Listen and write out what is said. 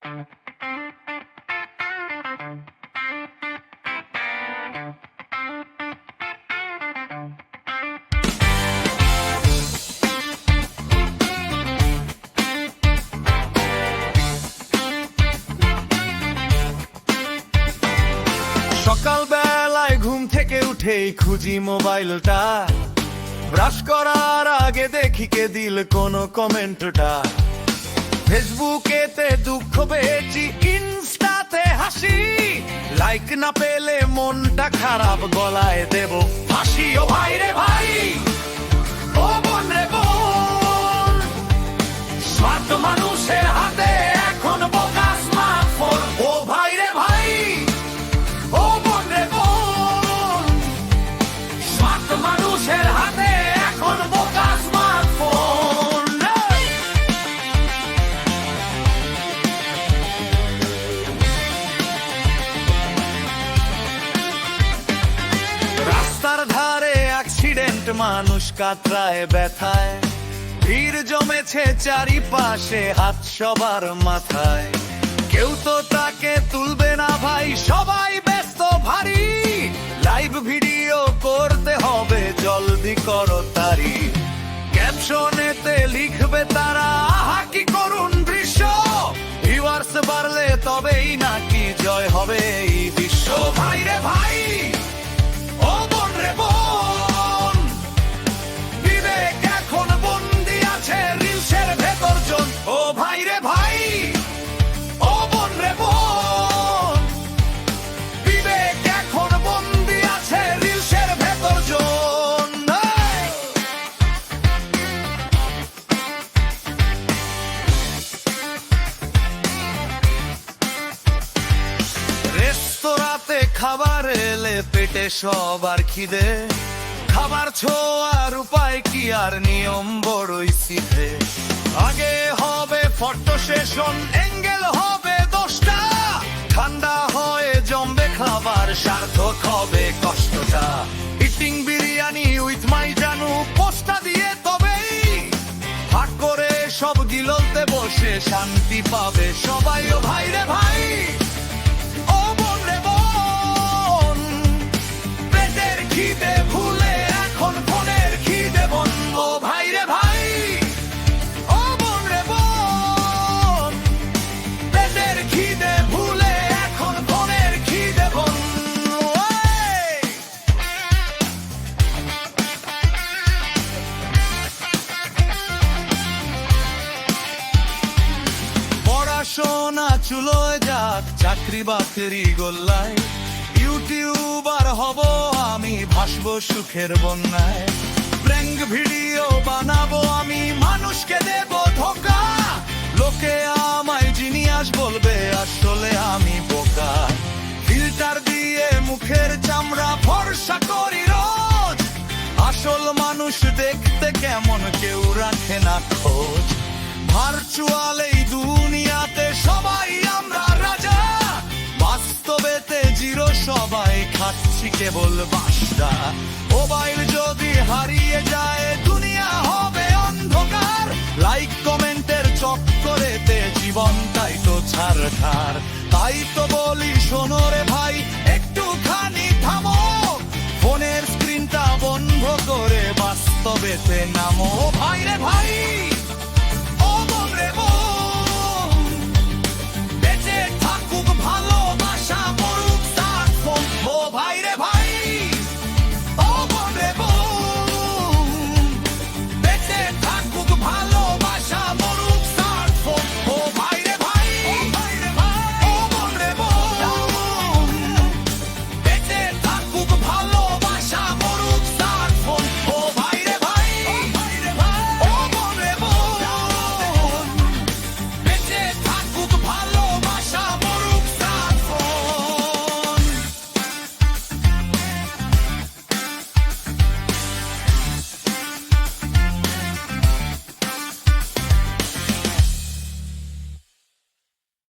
সকালবেলায় ঘুম থেকে উঠেই খুঁজি মোবাইলটা, ব্রাশ করার আগে দেখি কে দিল কোনো কমেন্টটা। ফেসবুকেতে দুঃখ পেয়েছি, ইনস্টাতে হাসি, লাইক না পেলে মনটা খারাপ, গলায় দেব ফাঁসি। ও ভাই রে ভাই, ও বোন রে বোন, স্মার্ট মানুষের হাতে এখন বোকা স্মার্টফোন। ও ভাই রে ভাই, ও বোন রে বোন, স্মার্ট মানুষের হাতে এখন বোকা স্মার্টফোন। রাস্তার ধারে অ্যাক্সিডেন্ট, মানুষ কাতরায় ব্যথায়, ভিড় জমেছে চারিপাশে, হাত সবার মাথায়। কেউ তো তাকে তুলবে না ভাই, সবাই ব্যস্ত ভারী, লাইভ ভিডিও করতে হবে, জলদি করো তারি। ক্যাপশনেতে লিখবে তারা, আহা কি করুণ দৃশ্য, ভিউয়ার্স বাড়লে তবেই নাকি জয় হবে এই বিশ্ব। ভাই রে ভাই, ও বোন রে বোন, বিবেক এখন বন্দি আছে রিলসের ভেতর জন। ও ভাই রে ভাই, ও বোন রে বোন, বিবেক এখন বন্দি আছে রিলসের ভেতর জন। রেস্তোরাঁতে খাবার এলে পেটে সবার খিদে, খাবার ছোঁয়ার উপায় কি আর নিয়ম বড়ই সিধে। আগে হবে ফটো সেশন, অ্যাঙ্গেল হবে 10টা, ঠান্ডা হয়ে জমবে খাবার, সার্থক হবে কষ্টটা। ইটিং বিরিয়ানি উইথ মাই জানু, পোস্টটা দিয়ে তবেই ভাগ করে সব গিলতে বসে শান্তি পাবে সবাই। ও ভাই রে ভাই, ও বোন রে বোন, পেটের খিদে ভুলে এখন ফোনের খিদে বন্ধ। ও ভাই রে ভাই, ও বোন রে বোন, পেটের খিদে ভুলে এখন ফোনের খিদে বন্ধ। পড়াশোনা চুলোয় যাক, চাকরি বাকরি গোল্লায়, ইউটিউবার হব আমি, ভাসবো সুখের বন্যায়। প্র্যাঙ্ক ভিডিও বানাবো আমি, মানুষকে দেব ধোকা, লোকে আমায় জিনিয়াস বলবে, আসলে আমি বোকা। ফিল্টার দিয়ে মুখের চামড়া ফর্সা করি রোজ, আসল মানুষ দেখতে কেমন কেউ রাখে না খোঁজ। ভার্চুয়াল এই দুনিয়াতে সবাই আমরা রাজা, বাস্তবেতে জিরো, সবাই খাচ্ছি কেবল বাসটা। মোবাইল যদি হারিয়ে যায় দুনিয়া হবে অন্ধকার, লাইক কমেন্টের চক্করেতে জীবনটাই তো ছাড়খার। তাই তো বলি শোনো রে ভাই, একটুখানি থামো, ফোনের স্ক্রিনটা বন্ধ করে বাস্তবেতে নামো। ভাই রে ভাই।